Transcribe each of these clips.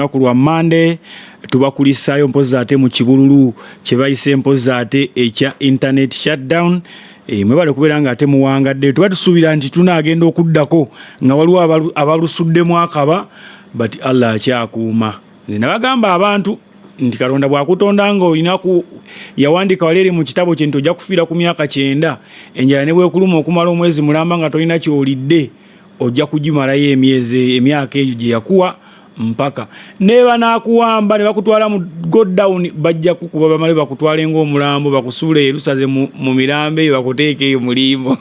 Nakulwa Monday tubakulisayo mpoza ate mu kibululu kye bayise mpoza ate ekya internet shutdown mwebale kubeera nga ate muwangadde tuba tusuubira nti tunaagenda okuddako nga waliwo abalusuddemu akaba but Allah akyakuuma nze nabagamba abantu nti Katonda bwakutonda nga olinaku yawandika waleeri mu kitabo kye nti ojja kufiira ku myaka 9 enjala ne bwekuluma okumala omwezi mulamba nga tolina kyolidde ojja kugimalayo emyaka egyo gye yakuwa mpaka neba nakuwamba ne bakutwala mu go down bajja kukuba bamale bakutwale ng'omulambo bakusuule Yerusalemu mu mirambe bakuteeke mulimbo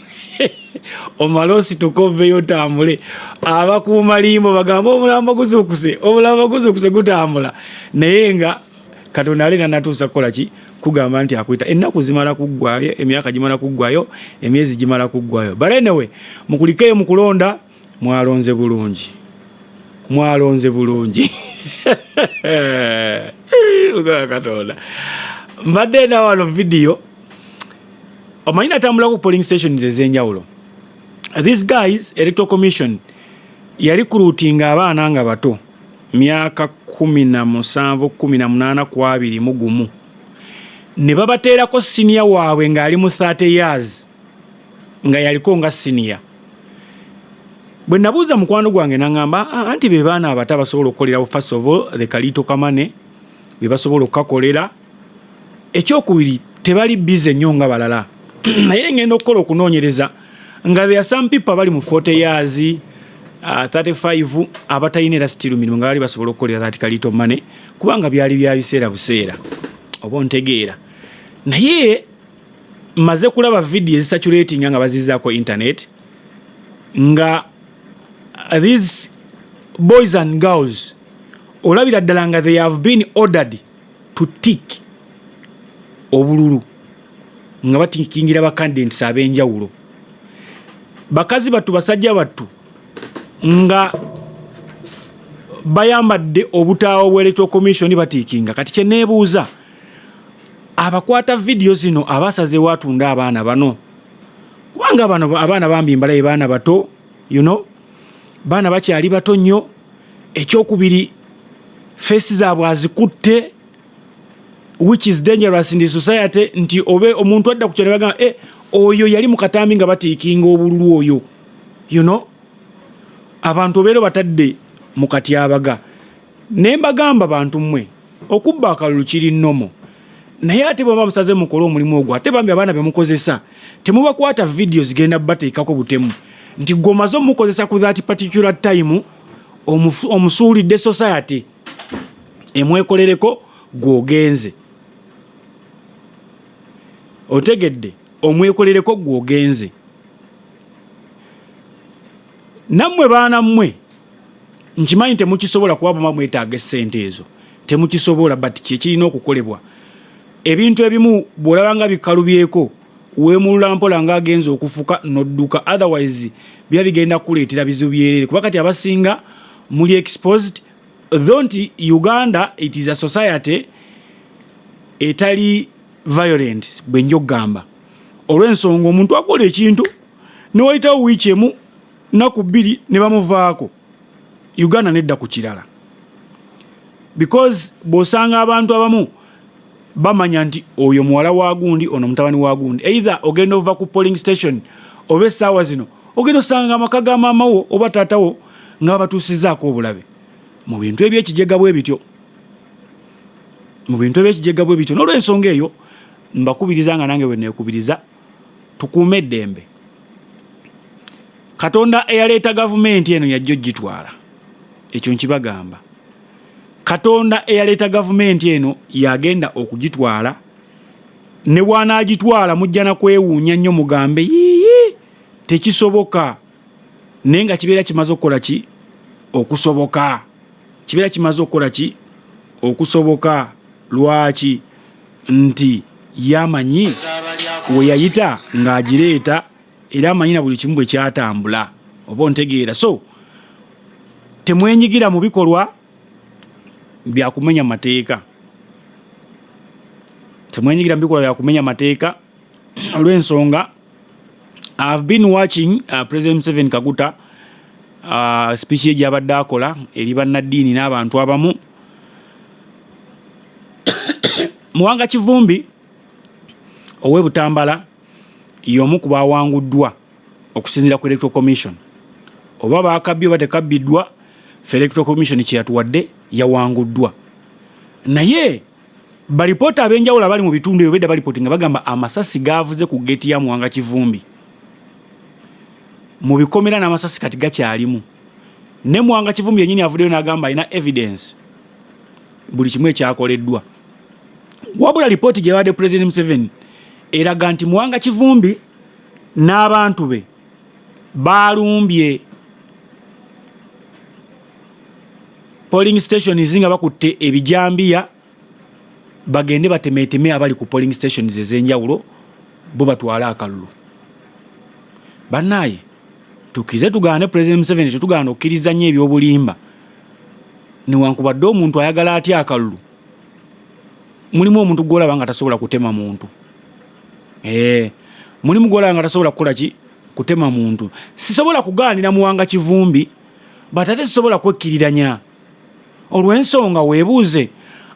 omalosi tukoveyo tambule abakuuma limbo bagamba omulambo guzukuse gutambula naye nga Katonda alina natuusa kukola ki kugamba nti akwita ennaku zimala kuggwayo emyaka gimala kuggwayo emyezi gimala kuggwayo but anyway mukulikeyo mukulonda mwalonze bulungi Katonda mbadde na wano video omanyi natambula ku polling stations ez'enjawulo. These guys Electoral Commission yali recruiting abaana nga bato myaka 17 18 ku 21 ne babateerako senior waabwe ng'ali mu 30 years nga yaliko nga senior. Bwe nabuuza mukwano gwange nangamba anti be baana abato basobola okukolera first of all the kalito kamane be basobola okukakolera ekyokubiri tebali busy nnyo nga balala naye ngenda okukola okunoonyereza nga there are some people bali mu 40 years 35 abatayina era still mirimu nga bali basobola okukolera that kalito mane kubanga byali bya biseera buseera oba ontegeera naye maze kulaba video ezisaturating nga bazizaako internet nga these boys and girls olabira ddala nga they have been ordered to tick obululu nga batikingira ba candidates ab'enjawulo bakazi battu basajja battu nga bayambadde obutaawo bw'Electoral Commission batikinga kati kye neebuuza abakwata video zino abasazeewo atunda abaana bano kubanga abaana bambi mbalaye baana bato you know baana bakyali bato nnyo ekyokubiri face zaabwe azikutte which is dangerous in the society nti obe omuntu adda ku kyalo bagamba oyo yali mu katambi nga batiikinga obululu oyo you know abantu obeero batadde mu katyabaga ne mbagamba bantu mmwe okubba akalulu kiri nnomo naye ate bw'oba musaze mukola omulimu ogwo ate bambi abaana bemukozesa temubakwata video zigenda bateekako butemu nti gomazo mukozesa ku that particular time omusuulidde society emwekolereko gwogenze otegedde omwekolereko gwogenze nammwe baana mmwe nkimanyi temukisobola kuba mwetaaga essente ezo temukisobola but kyekirina okukolebwa ebintu ebimu bw'olabanga bikalubyeko weemulula mpola ng'agenza okufuka n'odduka otherwise bigenda kuleetera bizibu byerere kuba kati abasinga muli exposed though nti Uganda it is a society etali violent bwe njo gamba olw'ensonga omuntu akola ekintu ne wayitawo wiiki emu naku 2 ne bamuvaako Uganda nedda ku kirala because bw'osanga abantu abamu bamanya nti oyo muwala wa gundi ono mutabani wa gundi either ogenda ova ku polling station oba essaawa zino ogenda osanga amaka ga maamawo oba taatawo nga batuusizaako obulabe mu bintu ebyekijega bwe bityo n'olw'ensonga eyo mbakubiriza nga nange bwe neekubiriza tukuume eddembe. Katonda eyaleeta gavumenti eno yajja ogitwala ekyo nkibagamba Katonda eyaleeta gavumenti eno yagenda okugitwala ne bw'anaagitwala mujja na kwewuunya nnyo mugambe yiyi tekisoboka naye nga kibeera kimaze okukola ki okusoboka okusoboka lwaki nti yamanyi we yayita ng'agireeta era amanyi na buli kimu bwe kyatambula oba ontegeera so temwenyigira mu bikolwa bya kumenya mateeka olw'ensonga I've been watching President Museveni Kaguta speech egyabadde akola eri bannaddiini n'abantu abamu. Muwanga Kivumbi ow'e Butambala y'omu ku baawanguddwa okusinziira ku Electoral Commission. Oba baakabbye oba tekabbiddwa, Electoral Commission kyeyatuwadde yawanguddwa. Naye balipoota ab'enjawulo abali mu bitundu ebyo bedda balipooti nga bagamba amasasi gaavuze ku geeti ya Muwanga Kivumbi. Mu bikomera n'amasasi kati gakyalimu. Ne Muwanga Kivumbi yennyini avuddeyo n'agamba alina evidence buli kimu ekyakoleddwa. Wabula lipooti gye yawadde President Museveni eraga nti Muwanga Kivumbi n'abantu be balumbye polling stations nga bakutte ebijambiya bagende batemeeteme abali ku polling stations ez'enjawulo bo batwala akalulu. Bannaye tukize tugaane President Museveni tetugaana okkiriza nnyo ebyobulimba newankubadde omuntu ayagala atya akalulu. Mulimu omuntu gw'olaba nga tasobola kutema muntu. Mulimu gw'olaba nga tasobola kukola ki? Kutema muntu. Sisobola kugaanira Muwanga Kivumbi batate sisobola kwekkiriranya. Olw'ensonga weebuuze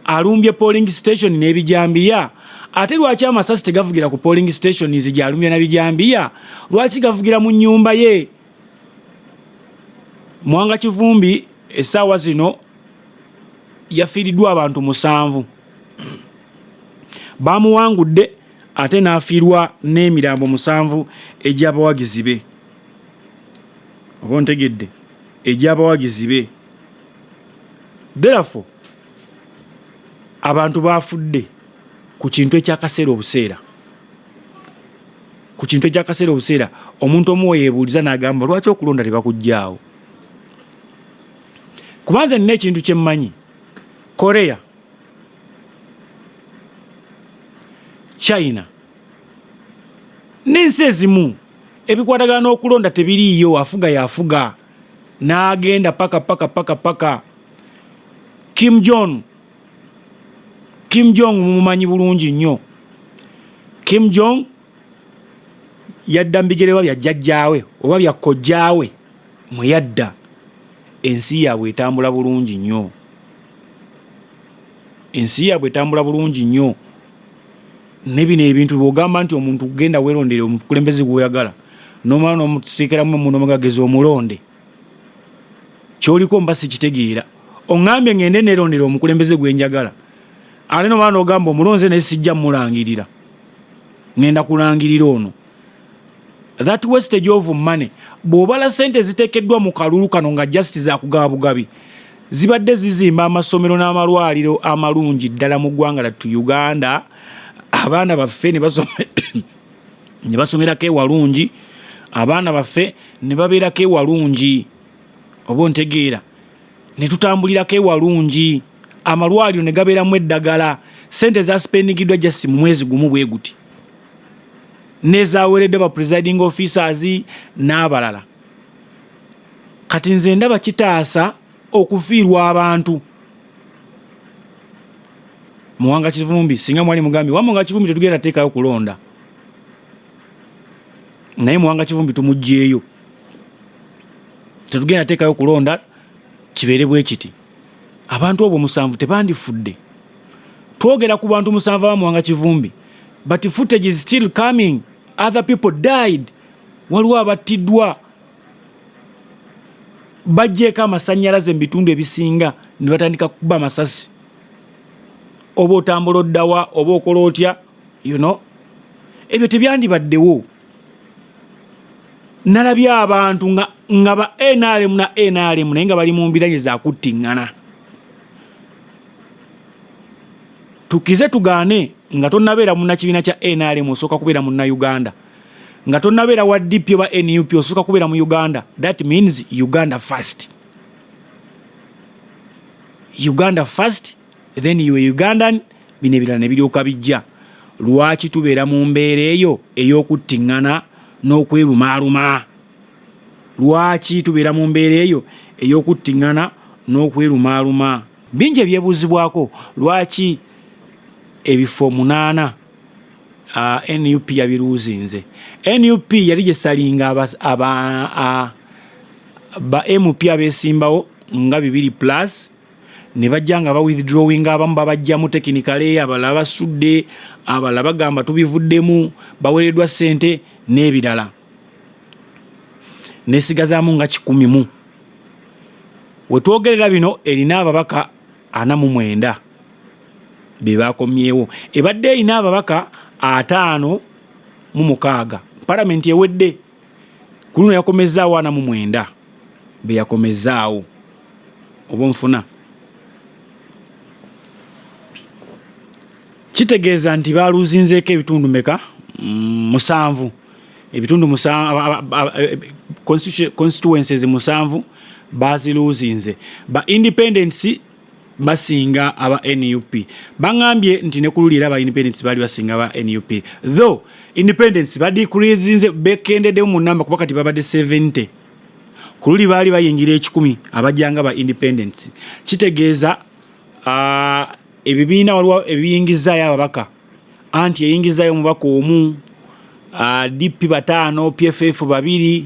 alumbye polling station n'ebijambiya, ate lwaki amasasi tegavugira ku polling stations gy'alumbye n'ebijambiya? Lwaki gavugira mu nnyumba ye? Muwanga Kivumbi essaawa zino yafiiriddwa abantu 7. Bamuwangudde ate n'afiirwa n'emirambo 7 egy'abawagizi be. Oba ntegedde? Egy'abawagizi be. Therefore, abantu baafudde ku kintu ekyakaseera obuseera. Ku kintu ekyakaseera obuseera omuntu omu yeebuuliza n'agamba lwaki okulonda tebakuggyaawo? Kubanza nina ekintu kye mmanyi. Korea, China n'ensi ezimu ebikwatagana n'okulonda tebiriiyo, afuga yafuga n'agenda paka. Kim Jong mumumanyi bulungi nnyo. Kim Jong yadda mbigere bya jjajjaawe oba bya kojjaawe mwe yadda. Ensi yaabwe etambula bulungi nnyo. Ensi yaabwe etambula bulungi nnyo. Ne bino ebintu bw'ogamba nti omuntu genda weerondere omukulembeze gw'oyagala n'omala n'omuteekeramu munomagagezi omulonde, ky'oliko mba sikitegeera. Oŋŋambye ngende neerondera omukulembeze gwe njagala, ate n'omala n'ogamba omulonze naye sijja mulangirira, ngenda kulangirira ono. That wastage of money. Bw'obala ssente ziteekeddwa mu kalulu kano nga justice akugaba bugabi, zibadde zizimba amasomero n'amalwaliro amalungi ddala mu ggwanga lyattu Uganda. Abaana baffe ne basomerako ewalungi, abaana baffe ne babeerako ewalungi, oba ontegeera, ne tutambulirako ewalungi, amalwaliro ne gabeeramu eddagala, ssente zaspendigiddwa just mu mwezi gumu bwe guti, n'ezaaweeredde ba presiding officers n'abalala. Kati nze ndaba kitaasa okufiirwa abantu. Muwanga Kivumbi singa mwali mugambi wa Muwanga Kivumbi tetugenda teekayo kulonda, naye Muwanga Kivumbi tumuggyeeyo, tetugenda teekayo kulonda, kibeere bwe kiti. Abantu obwo 7 tebandifudde. Twogera ku bantu 7 ba Muwanga Kivumbi, but footage is still coming. Other people died. Waliwo abattiddwa, bajjeeko amasannyalaze mu bitundu ebisinga ne batandika kuba amasasi. Oba otambula oddawa oba okola otya, ebyo tebyandibaddewo. Nalabye abantu nga ba NRM na NRM naye nga bali mu mbiranye za kuttiŋŋana. Tukize tugaane nga tonnabeera munnakibiina kya NRM osooka kubeera munnauganda, nga tonnabeera wa DP oba NUP osooka kubeera mu Uganda. That means Uganda first. Uganda first, then you are Ugandan, bino ebirala ne biryoka bijja. Lwaki tubeera mu mbeera eyo ey'okuttiŋŋana n'okwerumaaluma? Lwaki tubeera mu mbeera eyo ey'okuttiŋŋana n'okwerumaaluma? Bingi ebyebuuzibwako. Lwaki ebifo 8 NUP yabiruuzinze? NUP yali gye salinga ba MP abesimbawo nga 2 plus ne bajja nga ba withdrawing abamu babajjamu technically abalala basudde abalala bagamba tubivuddemu bawereddwa ssente n'ebirala nesigazaamu nga 100 wetwogerera bino erina ababaka 49 be bakomyewo ebadde erina ababaka 56 palamenti ewedde ku luno yakomezaawo 49 be yakomezaawo oba nfuna kitegeeza nti baluzinzeeko ebitundu meka 7 ebitundu 7 constituencies 7 baziluzinze ba independents basinga aba NUP bangambye nti ne kululira aba independents bali basinga aba NUP though independents badicreasinze bekendede mu namba kuba kati babade 70 kululi bali bayingira 10 abajanga ba independents kitegeeza ebibiina waliwo ebiyingizaayo ababaka anti eyingizaayo mubaka omu DP 5 PFF 2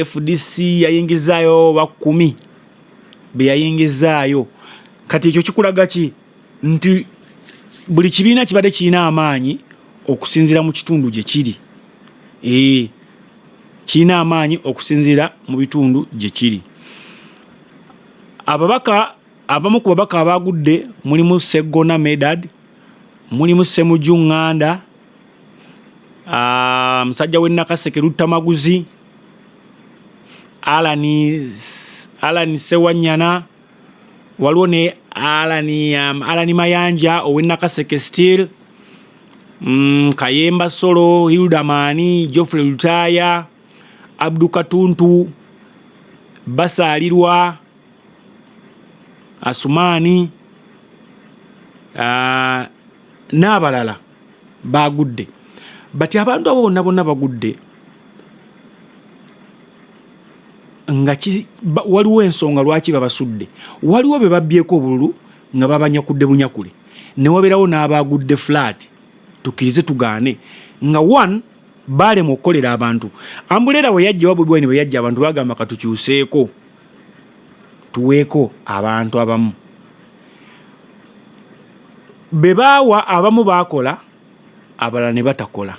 FDC yayingizaayo ba 10 be yayingizaayo kati ekyo kikulaga ki nti buli kibiina kibadde kirina amaanyi okusinzira mu kitundu gye kiri kirina amaanyi okusinzira mu bitundu gye kiri ababaka abamu ku babaka abagudde mulimu Segona Medad mulimu Semuju Nganda musajja we Nakaseke Lutamaguzi Alani Sewanyana waliwo ne Alani Mayanja owe Nakaseke still Kayemba Solo Hilda Mani Geoffrey Lutaya Abdu Katuntu Basalirwa Asumani n'abalala bagudde bati abantu abo bonna bagudde nga waliwo ensonga lwaki babasudde waliwo be babbyeko obululu nga babanyakudde bunyakule ne wabeerawo n'abagudde flat tukirize tugaane nga one bale mu okukolera abantu ambulera we yajja wabudwani bwe yajja abantu bagamba katukyuseeko tuweeko abantu abamu bebawa abamu bakola abalala ne batakola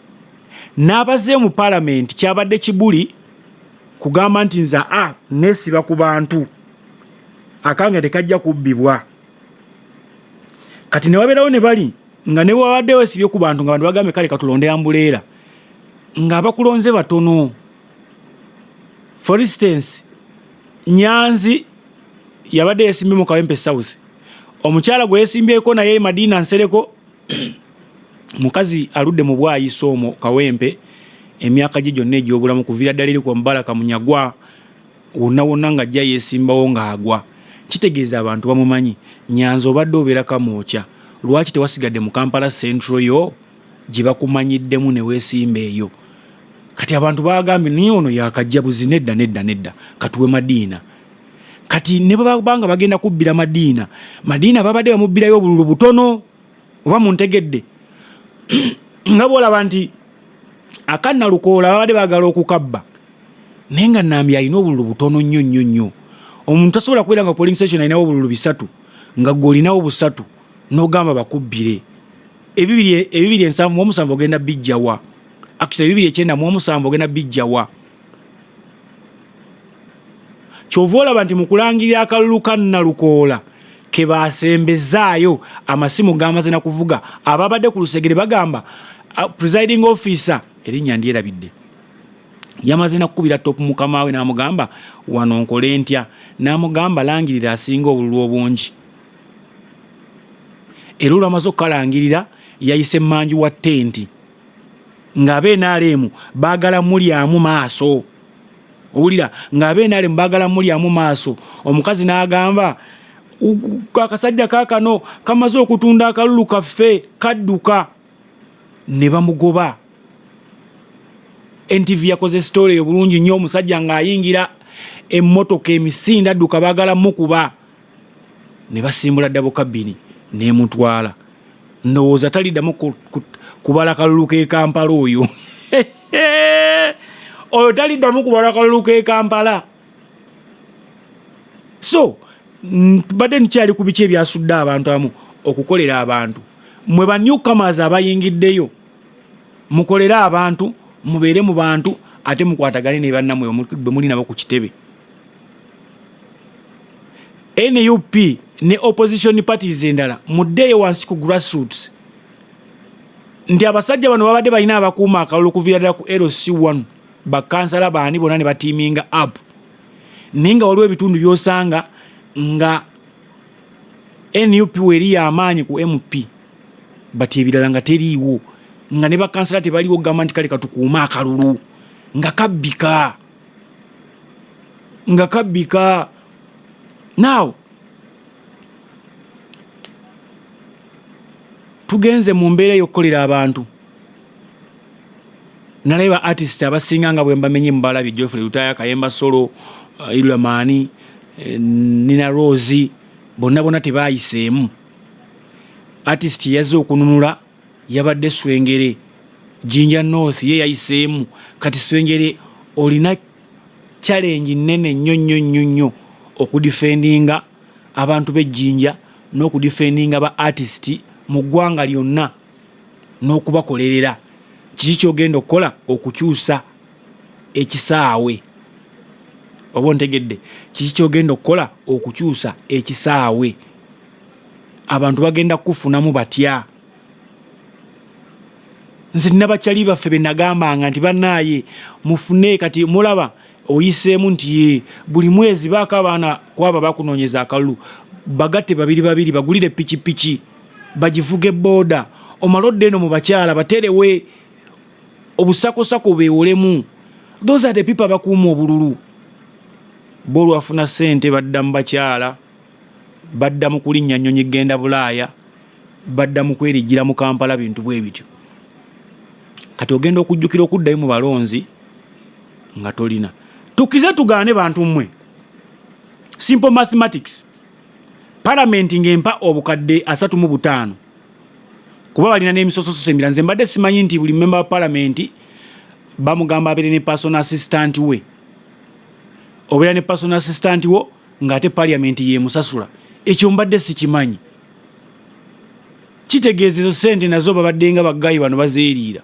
n'abaze mu parliament kyabadde kibuli kugamba nti nza nesiba ku bantu akange tekajja kubbibwa kati ne wabeerawo ne bali nga ne bwabaddewo esibye ku bantu nga bantu bagambe kale katulonde ambuleera nga abakulonze batono. For instance Nyanzi yabadde yesimbe mu Kawempe South omukyala gwe yesimbyeko naye Madina Nsereko mukazi aludde mu bwayiso omwo Kawempe emyaka gye gyonna egy'obulamu kuviira ddala eri ku Mubaraka Munyagwa wonna nga ajja yesimbawo ng'agwa kitegeeza abantu bamumanyi Nyanzi obadde obeera kamwokya lwaki tewasigadde mu Kampala Central yo gye bakumanyiddemu ne weesimba eyo kati abantu bagambye naye ono yakajja buzi nedda katuwe Madina kati ne babanga bagenda kubbira Madina babadde bamubbirayo obululu butono oba muntegedde nga bwolaba nti akanna lukoola babadde bagala okukabba naye nga Nambi alina obululu butono nnyo omuntu tasobola kubeera nga polling station alinawo obululu 3 nga gw'olinawo 3 n'ogamba bakubbire ebibiri 7 ogenda bijjawa actually ebibiri 9 ogenda bijjawa kyova olaba nti mu kulangirira akalulu kanna lukoola ke basembezaayo amasimu gamaze na kuvuga ababadde ku lusegere bagamba presiding officer erinnya ndyerabidde yamaze nakukubira top mukama we n'amugamba wano nkole ntya n'amugamba langirira asinga obululu obungi era olwamaze okukalangirira yayise Manju wa tenti ng'abe NRM baagala mulyamu maaso owulira ng'abe NRM baagala mulyamu maaso omukazi n'agamba akasajja kaakano kamaze okutunda akalulu kaffe kadduka ne bamugoba. NTV yakoze story obulungi nnyo omusajja ng'ayingira emmotoka emisinda adduka baagala mukuba ne basimbula dabo kabini n'emutwala ndowooza taliddamu kubala kalulu k'e Kampala oyo oyo taliddamu kubala kalulu k'e Kampala So badde nkyali ku biki ebyasudde abantu amu okukolera abantu. Mwe ba newcomers abayingiddeyo mukolera abantu, mubeere mu bantu, ate mukwatagane ne bannamwe bwe muli nabo ku kitebe. NUP ne opposition parties endala muddeeyo wansi ku grassroots nti abasajja bano babadde balina abakuuma akalulu kuviira ddala ku LC1 bakansala baani bonna ne batiiminga up naye nga waliwo ebitundu byosanga nga NUP weri y'amaanyi ku MP bati ebirala nga teriiwo nga ne bakansala tebaliwo gamba nti kale katukuuma akalulu nga kabbika. Now tugenze mu mbeera y'okkolera abantu. Naleba artist abasinga nga bwe mbamenye mu balabi Geoffrey Lutaya, Kayemba Solo, Ilula Mani, Nina Rose, bonna tebayiseemu. Artist yazze okununula yabadde Swengere, Jinja North ye yayiseemu. Kati Swengere olina challenge nene nnyo okudifendinga abantu b'Ejjinja n'okudifendinga ba artist mu ggwanga lyonna n'okubakolerera. Kiki kyogenda okukola? Okukyusa ekisaawe. Oba ntegedde? Kiki kyogenda okukola? Okukyusa ekisaawe. Abantu bagenda kufunamu batya. Nze nabakyali baffe be nagambanga nti bannaaye mufune kati mulaba oyiseemu nti buli mwezi baako abaana kwaba bakunoonyeza akalulu bagatte babiri bagulire pikipiki bagivuge booda omalodde eno mu bakyala baterewe obusakosako beewolemu. Those are the people bakuuma obululu. Bolu afuna ssente badda mu bakyala, badda mu kulinnya nnyonyi genda Bulaaya, badda mu kwerigira mu Kampala, bintu bwe bityo. Kati ogenda okujjukira okuddayo mu balonzi nga tolina. Tukize tugaane bantu mmwe. Simple mathematics. Parliament ng'empa obukadde 35. Kuba balina n'emisososo emirala. Nze mbadde simanyi nti buli member wa parliament bamugamba abeere ne personal assistant we. Obeera ne personal assistant wo ng'ate parliament yeemusasula. Ekyo mbadde sikimanyi. Kitegeeza ezo ssente nazo babadde nga baggayi bano bazeeriira.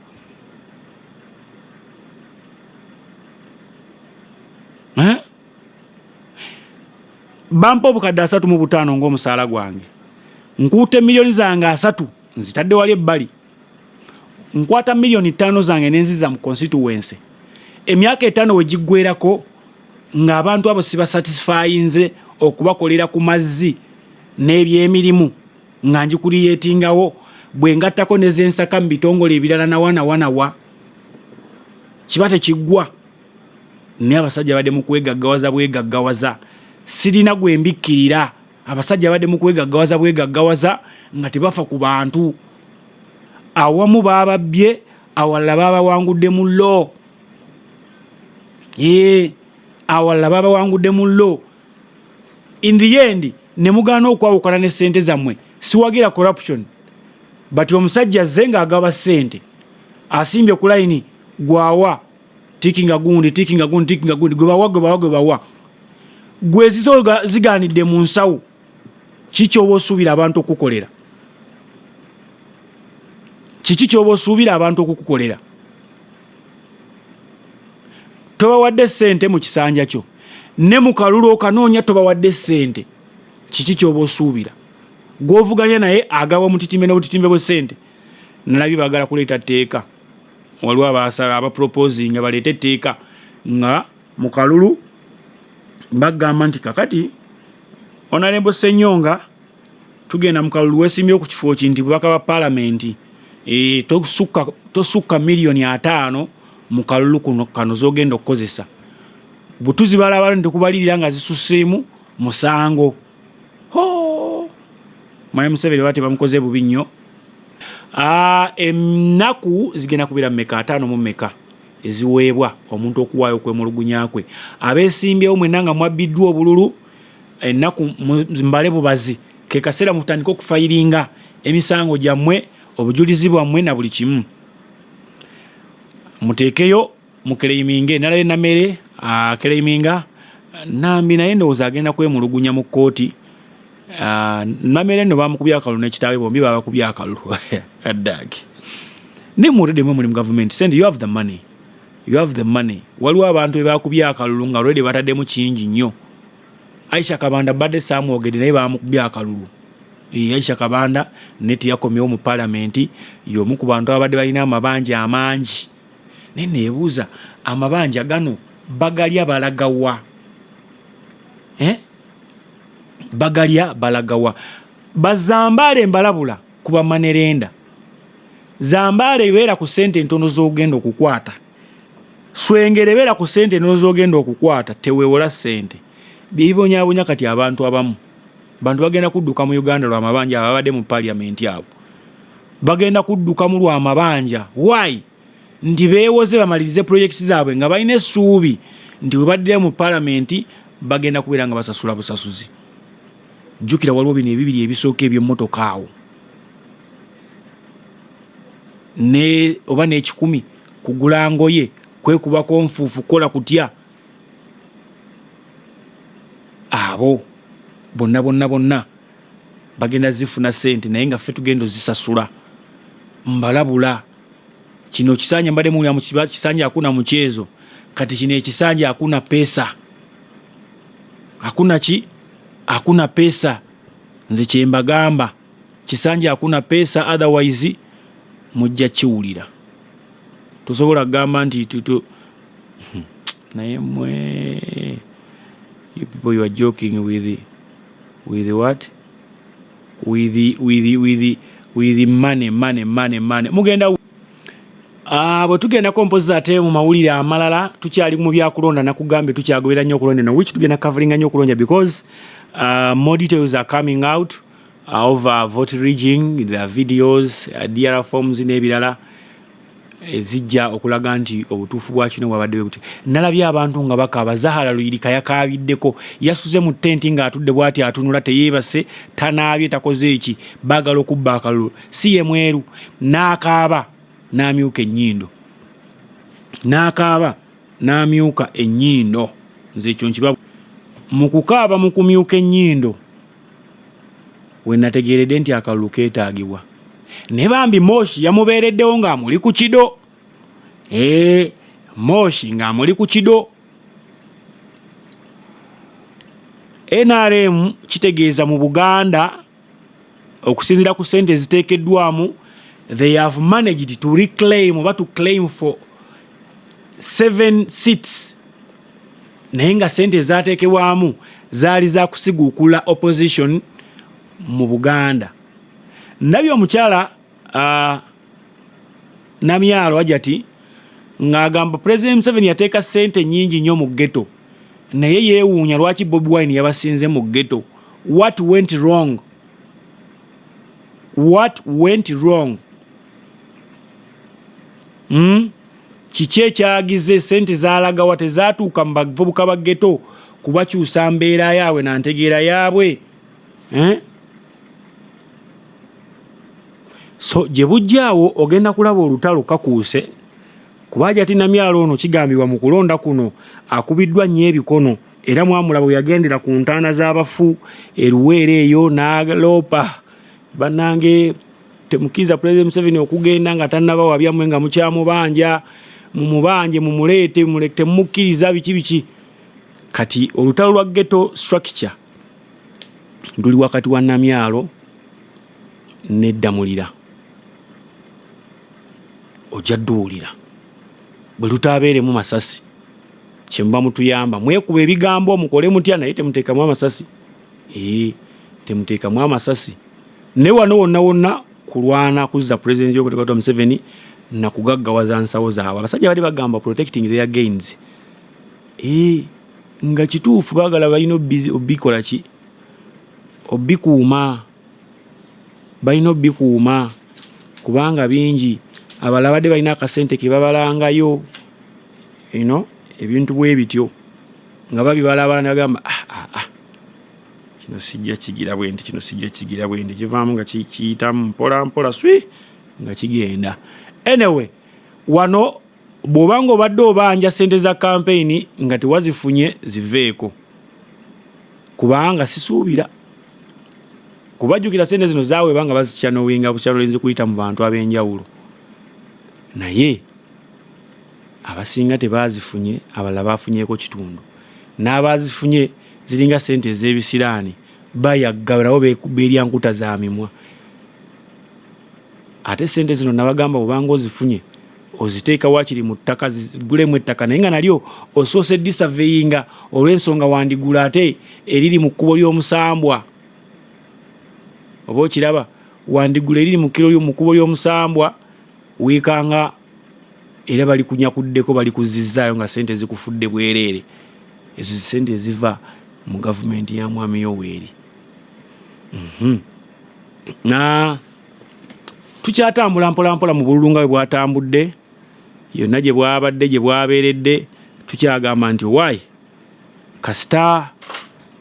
Bampa obukadde 35 ng'omusaala gwange. Nkuute milioni zange 3 nzitadde wali ebbali. Nkwata milioni 5 zange nenziza mu constituency. Emyaka 5 we giggwerako ng'abantu abo siba satisfyinze okubakolera ku mazzi n'ebyemirimu nga njikuliyetingawo bwe ngattako n'ezensaka mu bitongole ebirala nawa kiba tekiggwa. Naye abasajja badde mu kwegaggawaza sirina gwe mbikkirira. Abasajja badde mu kwegaggawaza nga tebafa ku bantu. Awamu bababbye, awalala babawangudde mu law. Awalala babawangudde mu law. In the end ne mugaana okwawukana ne ssente zammwe. Siwagira corruption. But omusajja azze ng'agaba ssente asimbye ku layini gwawa tikinga gundi gwe bawa gwe zigaanidde mu nsawo. Kiki oba osuubira abantu okukukolera? Kiki ky'oba osuubira abantu okukukolera? Tobawadde ssente mu kisanja kyo ne mu kalulu okanoonya tobawadde ssente. Kiki ky'oba osuubira? Gw'ovuganya naye agaba omutitimbe n'obutitimbe bw'essente. Nalabye baagala kuleeta tteeka. Waliwo abaproposinga baleete etteeka nga mu kalulu bagamba nti kakati Honorable Ssenyonga tugenda mu kalulu weesimbyewo ku kifo ki nti bubaka ba palamenti tosukka milioni 5 mu kalulu kano z'ogenda okukozesa. Butuzi balabala ntikubalirira nga zisusseemu musango. Maya Museveni bati bamukoze bubi nnyo. Ennaku zigenda kubeera mmeka 5 mu mmeka eziweebwa omuntu okuwaayo kwemulugunya kwe. Abeesimbyewo mwenna nga mwabbiddwa obululu ennaku mbale bubazi ke kaseera mutandika okufayiringa emisango gyammwe obujulizi bwammwe na buli kimu. Muteekeyo mukereiminge nalabe namere kereiminga Nambi naye ndowooza agenda kwemulugunya mu kkooti. Namere nno bamukubya akalulu n'ekitaawe bombi babakubya akalulu addagi. Ne murede mwe muli mu government send you have the money. You have the money. Waliwo abantu ebakubya akalulu nga already bataddemu kingi nnyo. Aisha Kabanda badde saamwogedde naye bamukubya akalulu. Aisha Kabanda neti yakomyewo mu parliament y'omu ku bantu abadde balina amabanja amangi. Ne neebuuza amabanja gano bagalya balagawa. Bagalya balagawa. Bazambale mbalabula kuba manerenda. Zambale ibeera ku sente ntono z'ogenda okukwata. Swengere beera ku sente ntono z'ogenda okukwata teweewola sente. Bibonyabonya kati abantu abamu. Bantu bagenda kudduka mu Uganda lwa mabanja ababadde mu parliament abo. Bagenda kudduka mu lwa mabanja. Why? Ndi beewoze bamalirize projects zaabwe nga balina essuubi nti bwe baddira mu parliament bagenda kubeera nga basasula busasuzi. Jjukira waliwo bino ebibiri ebisooka eby'emmotoka awo. Ne oba n'ekikumi kugula ngoye kwekubako nfuufu kola kutya. Abo bonna bagenda zifuna sente naye nga ffe tugenda ozisasula. Mbalabula kino kisanja mbadde muli mu kisanja hakuna mchezo. Kati kino ekisanja hakuna pesa. Hakuna ki? Hakuna pesa. Nze kyembagamba kisanja hakuna pesa, otherwise mujja kiwulira. Tosobola gamba nti tutu naye mwe you people you are joking with what? With the money. Mugenda bwe tugenda kompoza ate mu mawulire amalala tukyali mu byakulonda nakugambye tukyagobera nnyo okulonda no which tugenda covering nnyo okulonda because more details are coming out of vote rigging, the videos, DRR forms n'ebirala ezijja okulaga nti obutuufu bwa kino bwabadde buti. Nalabye abantu nga bakaba Zahara Luyirika yakabiddeko yasuze mu tenti nga atudde bwati atunula teyeebase tanaabye takoze eki bagala okubba akalulu si ye mweru n'akaaba n'amyuka ennyindo. N'akaaba n'amyuka ennyindo. Nze ekyo nkiba mu kukaaba mu kumyuka ennyindo we nategeeredde nti akalulu keetaagibwa. Ne bambi Moshi yamubeereddewo ng'amuli ku kido. Moshi ng'amuli ku kido. NRM kitegeeza mu Buganda okusinziira ku ssente ziteekeddwamu they have managed to reclaim or to claim for 7 seats. Naye nga ssente zaateekebwamu zaali za kusiguukula opposition mu Buganda. Nabyo omukyala Namyalo ajati ng'agamba President Museveni yateeka ssente nnyingi nnyo mu ghetto naye yeewuunya lwaki Bobi Wine yabasinze mu ghetto. What went wrong? What went wrong? Kiki ekyagize ssente zaalagawa tezaatuuka mu bavubuka ba ghetto kubakyusa mbeera yaabwe na ntegeera yaabwe? So gye bujjaawo ogenda kulaba olutalo kakuuse kuba jati Namyalo ono kigambibwa mu kulonda kuno akubiddwa nnyo ebikono era mwamulabo yagendera ku ntaana z'abafu eruweere eyo n'aloopa bannange temukiza President Museveni okugenda nga tannabawa byammwe nga mukyamubanja mumubanje mumuleete mulekte mukkiriza biki kati olutalo lwa ghetto structure nduli wakati wa Namyalo neddamulira ojadduulira bwe lutaabeeremu masasi kyemba mutuyamba mwekuba ebigambo mukole mutya naye temuteekamu amasasi temuteekamu amasasi ne wano wonna kulwana kuzza President Yoweri Museveni na kugaggawaza nsawo zaabwe abasajja bali bagamba protecting their gains nga kituufu baagala balina obikola ki obikuuma balina obikuuma kubanga bingi abalabadde balina akasente ke babalangayo ebintu bwe bityo nga babibalaba nagamba kino sijja kigira bwe nti kino sijja kigira bwe nti kivaamu nga kiyitamu mpola swi nga kigenda. Anyway wano bw'obanga obadde obanja ssente za campaign nga tewazifunye ziveeko kubanga sisuubira kubajjukira sente zino zaawe banga bazichanowinga buchalolenzi kuyita mu bantu ab'enjawulo naye abasinga tebazifunye abalala bafunyeeko kitundu n'abazifunye ziringa sente ez'ebisiraani bayagga nabo beerya nkuta za mimwa ate sente zino nabagamba bwobanga ozifunye oziteeka wakiri mu ttaka zigulemu ettaka naye nga nalyo osoose disaveyinga olw'ensonga wandigula ate eriri mu kkubo ly'omusambwa oba okiraba wandigula eriri mu kkubo ly'omusambwa wiikanga era bali kunyakuddeko bali kuzizzaayo nga sente zikufudde bwereere ezo sente eziva mu gavumenti ya mwami Yoweri. Na tukyatambula mpolampola mu bululu nga bwe bwatambudde yonna gye bwabadde gye bwabeeredde tukyagamba nti wayi kasita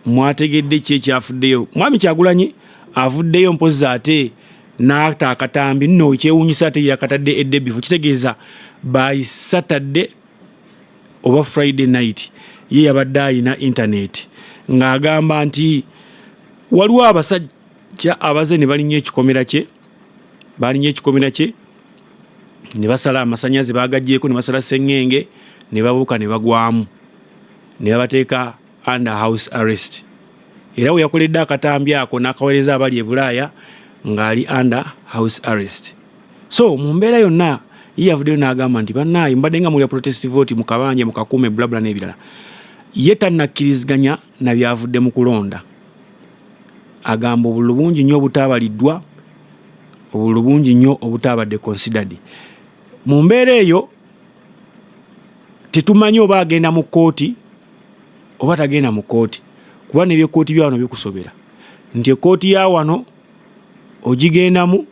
mwategedde ki ekyafuddeyo. Mwami Kyagulanyi avuddeyo mpozi ate n'ata akatambi nno ekyewuunyisa ate yakatadde eddebifu kitegeeza by Saturday oba Friday night ye yabadde ayina internet ng'agamba nti waliwo abasajja abaze ne balinnya ekikomera kye ne basala amasanyazi baagaggyeko ne basala sengenge ne babuuka ne bagwamu ne babateeka under house arrest era we yakoledde akatambi ako n'akaweereza abali e Bulaaya ng'ali under house arrest. So mu mbeera yonna ye yavuddeyo n'agamba nti bannaayi mbadde nga mulya protest vote mukabanje mukakuume blabla n'ebirala ye tannakkiriziganya na byavudde mu kulonda. Agamba obululu bungi nnyo obutaabaliddwa obululu bungi nnyo obutaabadde considered. Mu mbeera eyo tetumanyi oba agenda mu kkooti oba tagenda mu kkooti kuba n'ebyekooti bya wano bikusobera nti ekkooti ya wano ogigendamu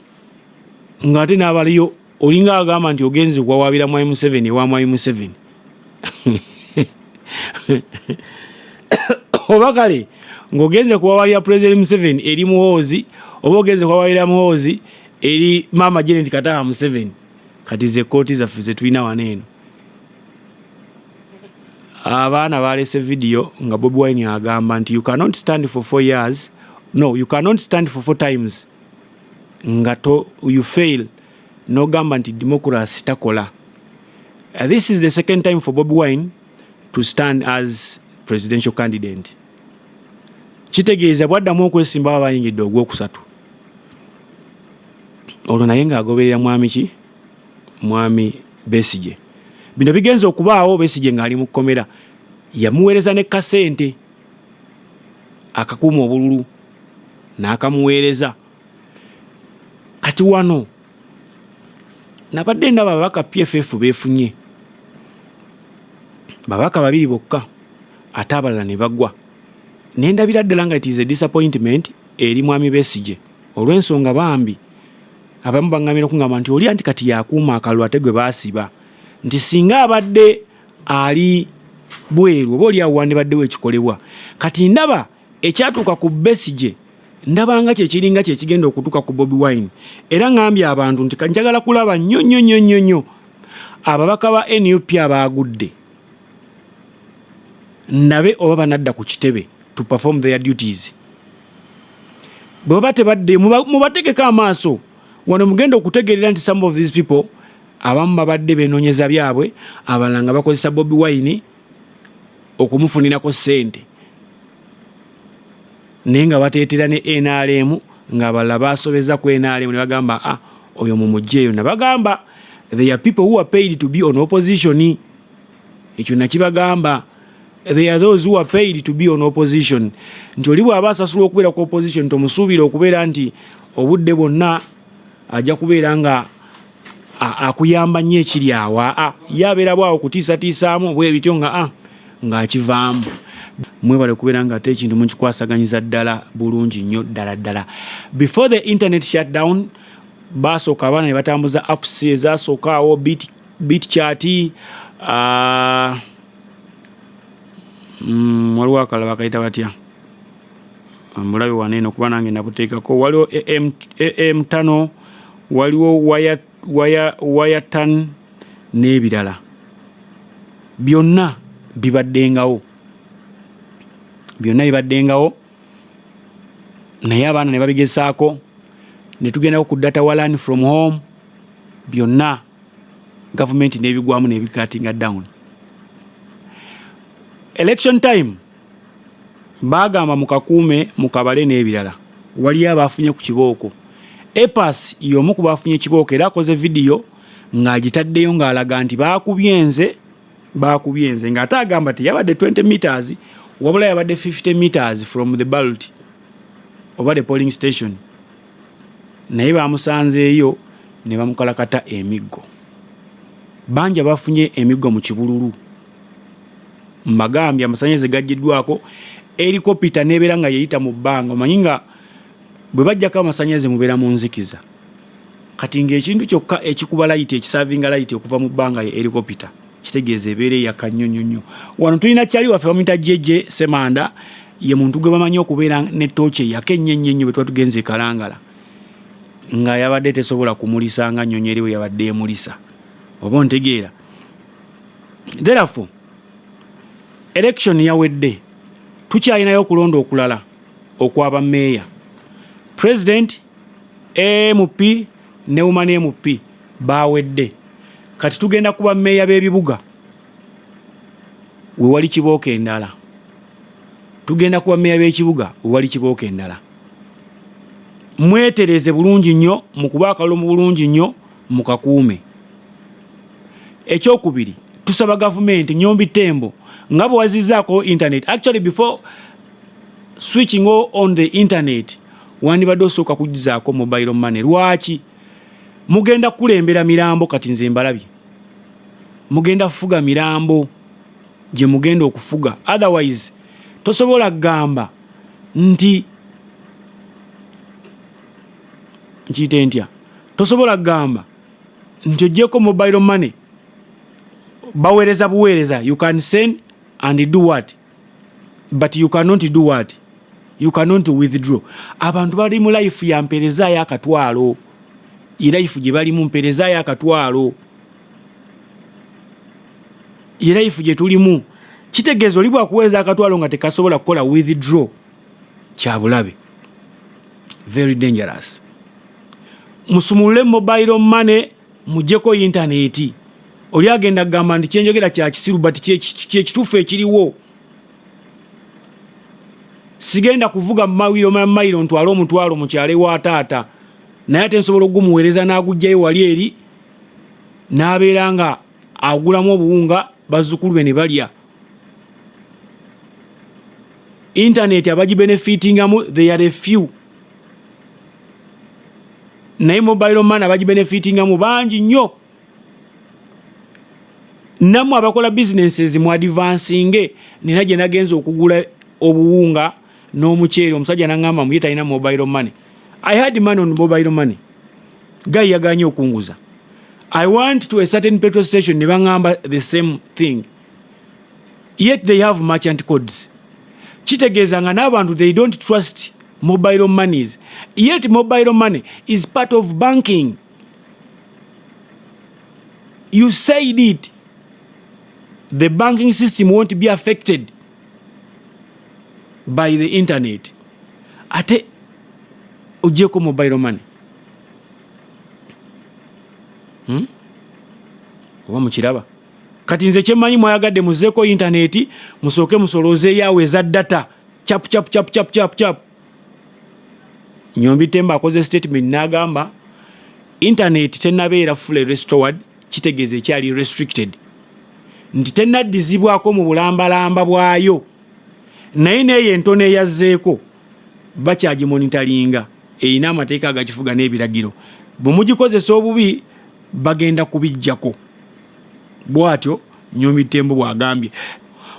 ng'ate n'abaliyo olinga agamba nti ogenze kuwawaabira mwami Museveni ewa mwami Museveni oba kale ng'ogenze kuwawaabira President Museveni eri Muhoozi oba ogenze kuwawaabira Muhoozi eri Maama Janet Kataha Museveni. Kati ze kkooti zaffe ze tulina wano eno. Abaana balese video nga Bobi Wine agamba nti you cannot stand for 4 years. No, you cannot stand for 4 times. Ngato you fail. No gamba nti democracy takola. This is the second time for Bobi Wine to stand as presidential candidate. Kitegeeza bwaddamu okwesimba abayingidde ogwokusatu. Olwo naye ng'agoberera mwami Besigye. Bino bigenza okubaawo Besigye ng'ali mu kkomera yamuweereza ne kasente akakuuma obululu n'akamuweereza. Kati wano nabadde ndaba ababaka PFF beefunye babaka 2 bokka ate abalala ne bagwa. Nendabira ddala nga it is a disappointment eri mwami Besigye olw'ensonga bambi abamu baŋŋamira okungamba nti oli anti kati yakuuma akalulu ate gwe baasiba nti singa abadde ali bweru oba oli awo wandibaddewo ekikolebwa. Kati ndaba ekyatuuka ku Besigye ndabanga kyekiringa kyekigenda okutuuka ku Bobi Wine era ngambye abantu nti kanjagala kulaba nnyo ababaka ba NUP abaagudde ndabe oba banadda ku kitebe to perform their duties. Bwe baba tebadde mubategeka amaaso wano mugenda okutegeerera nti some of these people abamu babadde beenoonyeza byabwe abalala nga bakozesa Bobi Wine okumufunirako ssente naye nga bateetera ne NRM ng'abalala basobeza ku NRM ne bagamba oyo mumugjeeyo nabagamba there are people who are paid to be on opposition. Ekyo nakibagamba there are those who are paid to be on opposition. Nti oli bw'aba asasulwa okubeera ku opposition tomusuubira okubeera nti obudde bwonna ajja kubeera nga akuyamba nnyo ekiri awo yabeera bwawo kutiisatiisaamu bwe bityo ng'akivaamu. Mwebale okubeera nga ate ekintu mukikwasaganyiza ddala bulungi nnyo ddala. Before the internet shut down basooka abaana ne batambuza apps ezasooka awo BitChat waliwo akalala bakayita batya mulabe waneeno kuba nange nabuteekako waliwo AM5 waliwo wayatan n'ebirala byonna bibaddengawo byonna bibaddengawo naye abaana ne babigezaako ne tugendako ku data wa learn from home byonna gavumenti n'ebigwamu n'ebikatinga down. Election time bagamba mukakuume mukabale n'ebirala waliyo abafunye ku kibooko. EPAS y'omu ku bafunye ekibooko era akoze vidiyo ng'agitaddeyo ng'alaga nti baakubyenze ng'ate agamba nti yabadde 20 meters wabula yabadde 50 meters from the ballot oba the polling station, naye bamusanzeeyo ne bamukalakata emiggo. Bangi abafunye emiggo mu Kibululu mbagambye amasanyalaze gaggiddwako, helikopita nebeera nga yeyita mu bbanga. Omanyi nga bwe bajjako amasanyalaze mubeera mu nzikiza, kati ng'ekintu kyokka ekikuba layiti ekisavinga layiti okuva mu bbanga ye helikopita, kitegeeza ebeera eyakanyonyonyo. Wano tulina kyali waffe bamuyita Jeje Semanda, ye muntu gwe bamanyi okubeera ne tooci eyaka ennyo bwe tuba tugenze e Kalangala nga yabadde tesobola kumulisa nga nnyonyo eri we yabadde emulisa, oba ontegeera. Therefore election yawedde, tukyalinayo okulonda okulala okwaba meeya. President, MP ne woman MP bawedde, kati tugenda kuba meeya b'ebibuga we wali kibooko endala. Tugenda kuba meeya b'ekibuga we wali kibooko endala. Mwetereze bulungi nnyo mu kuba akalulu bulungi nnyo mu kakuume. Ekyokubiri, tusaba gavumenti Nyombi Tembo nga bwe wazizzaako internet. Actually before switching on the internet wandibadde osooka kugizaako mobile money. Lwaki? Mugenda kulembera mirambo, kati nze mbalabye mugenda kufuga mirambo gye mugenda okufuga. Otherwise tosobola gamba nti nkiyite ntya, tosobola gamba nti ogyeko mobile money baweereza buweereza. You can send and do what, but you cannot do what, you cannot withdraw. Abantu bali mu life ya mpereza ya akatwalo, life gye bali mu mpereza ya akatwalo, life gye tulimu kitegeeza oli bwakuweereza akatwalo nga tekasobola kukola withdraw, kya bulabe, very dangerous. Musumulule mobile money, mujjeko internet. Oli agenda kugamba nti kyenjogera kya kisiru, but kyekituufu ekiriwo. Sigenda kuvuga mayiro ntwala omutwalo mu kyalo wa taata, naye ate nsobola okugumuweereza n'agugjayo wali eri n'abeera nga agulamu obuwunga bazzukulu be ne balya. Internet abagibenefitingamu they are a few, naye mobile money abagibenefitingamu bangi nnyo. Nammwe abakola businesses mu advancing, nina gye nagenza okugula obuwunga n'omuceere, omusajja n'angamba muye talina mobile money. I had money on mobile money, guy yaganye okunguza. I went to a certain petrol station, ne bangamba the same thing, yet they have merchant codes. Kitegeeza nga n'abantu they don't trust mobile monies, yet mobile money is part of banking. You said it, the banking system won't be affected by the internet. Ate ojeko mobile money oba mukiraba. Kati nze kyemanyi mwayagadde muzeeko internet musooke musolooze yawe eza data chap. Nyombi Tembo akoze statement n'agamba internet tennabeera fully restored, kitegeeza ekyali restricted, nti tennaddizibwako mu bulambalamba bwayo, naye neyo entono eyazzeeko bakyagimonitalinga, erina amateeka agakifuga n'ebiragiro. Bwe mugikozesa obubi bagenda kubijjako. Bwatyo Nyombi Tembo bwagambye.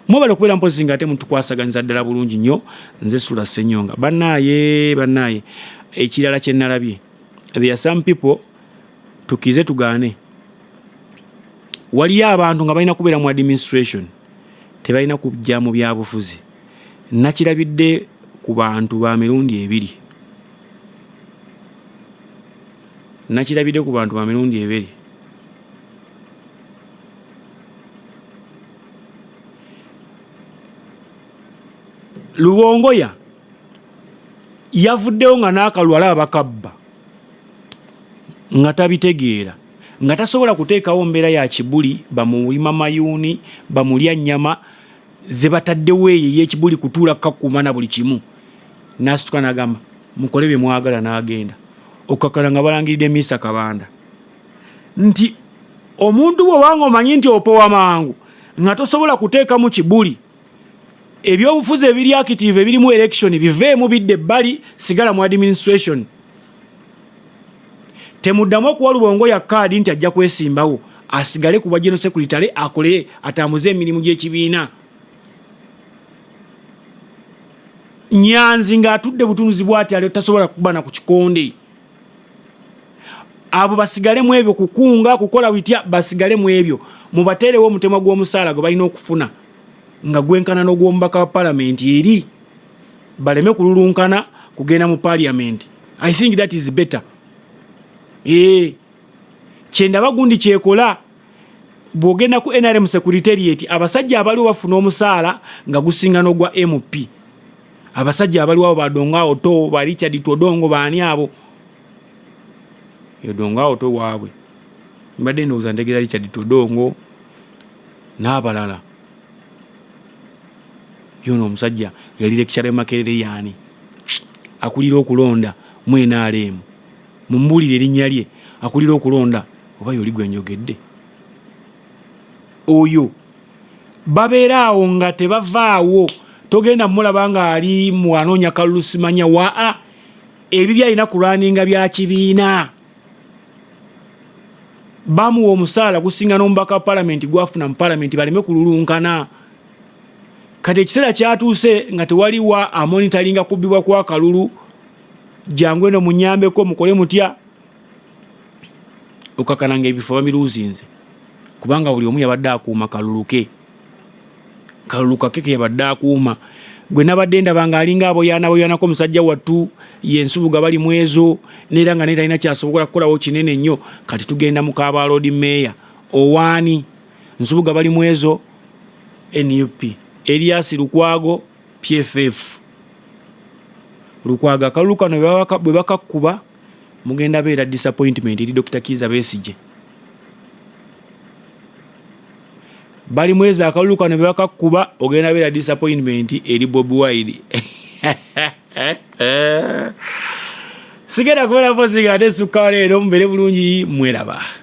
Mwebale okubeera mpozi nga ate mutukwasaganyiza ddala bulungi nnyo. Nze Sula Ssenyonga. Bannaaye ekirala kye nalabye, there are some people tukize tugaane. Waliyo abantu nga balina kubeera mu administration tebalina kujja mu byabufuzi. Nakirabidde ku bantu ba mirundi ebiri. Luwongoya yavuddewo nga n'akalwala abakabba nga tabitegeera nga tasobola kuteekawo mbeera ya kibuli bamulima mayuuni bamulya nnyama ze bataddewo eyo ey'ekibuli kutuula kakuma na buli kimu n'asituka n'agamba mukole bye mwagala n'agenda okukakala nga balangiridde Misa Kabanda nti omuntu bw'obanga omanyi nti opowa mangu nga tosobola kuteekamu kibuli ebyobufuzi ebiri active ebirimu election biveemu bidde ebbali sigala mu administration temuddamu okuwa Luwongoya kaadi nti ajja kwesimbawo asigale ku bwa General Secretary akole atambuze emirimu gy'ekibiina. Nyanzi ng'atudde butunuzi bw'ati ali tasobola kubana ku kikonde. Abo basigale mu ebyo kukunga kukola bitya basigale mu ebyo mubaterewo omutemwa gw'omusaala gwe balina okufuna nga gwenkana n'ogw'omubaka wa parliament eri baleme kululunkana kugenda mu parliament. I think that is better. Kyenda bagundi kyekola bw'ogenda ku NRM Secretariat abasajja abaliwo bafuna omusaala nga gusinga n'ogwa MP. Abasajja abaliwo badonga oto ba Richard Todongo baani abo yodonga oto waabwe mbadde ndowooza ntegeeza Richard Todongo n'abalala. Yono omusajja yali lecturer Makerere yaani akulira okulonda mu NRM mumbulire erinnya lye akulira okulonda oba yoli gwe njogedde oyo babeera awo nga tebavaawo togenda mulaba nga ali mu anoonya kalulu simanya waa ebibyo alina kulwaninga bya kibiina bamuwa omusaala gusinga n'omubaka wa parliament gwafuna mu parliament baleme kululunkana. Kati ekiseera kyatuuse nga tewaliwa amonitaringa kubbibwa kwa kalulu jangu eno munyambeko mukole mutya okakananga ebifo bamiruuzinze kubanga buli omu yabadde akuuma kalulu kake yabadde akuuma gwe nabadde ndaba nga alinga aboyanako omusajja wattu yensubuga bali mu ezo neera nga netalina kyasobola kukolawo kinene nnyo. Kati tugenda mu Kaaba Road Mayor owaani nsubuga bali mu ezo NUP Elias Lukwago PFF Lukwaga kalulu kano bwe bakakkuba mugenda beera disappointment eri Dr. Kizza Besigye. Bali mwezi akalulu kano bwe bakakkuba ogenda beera disappointment eri Bobi Wine. Sigenda kubera pozi nga ate sukkawo leero mubere bulungi mweraba.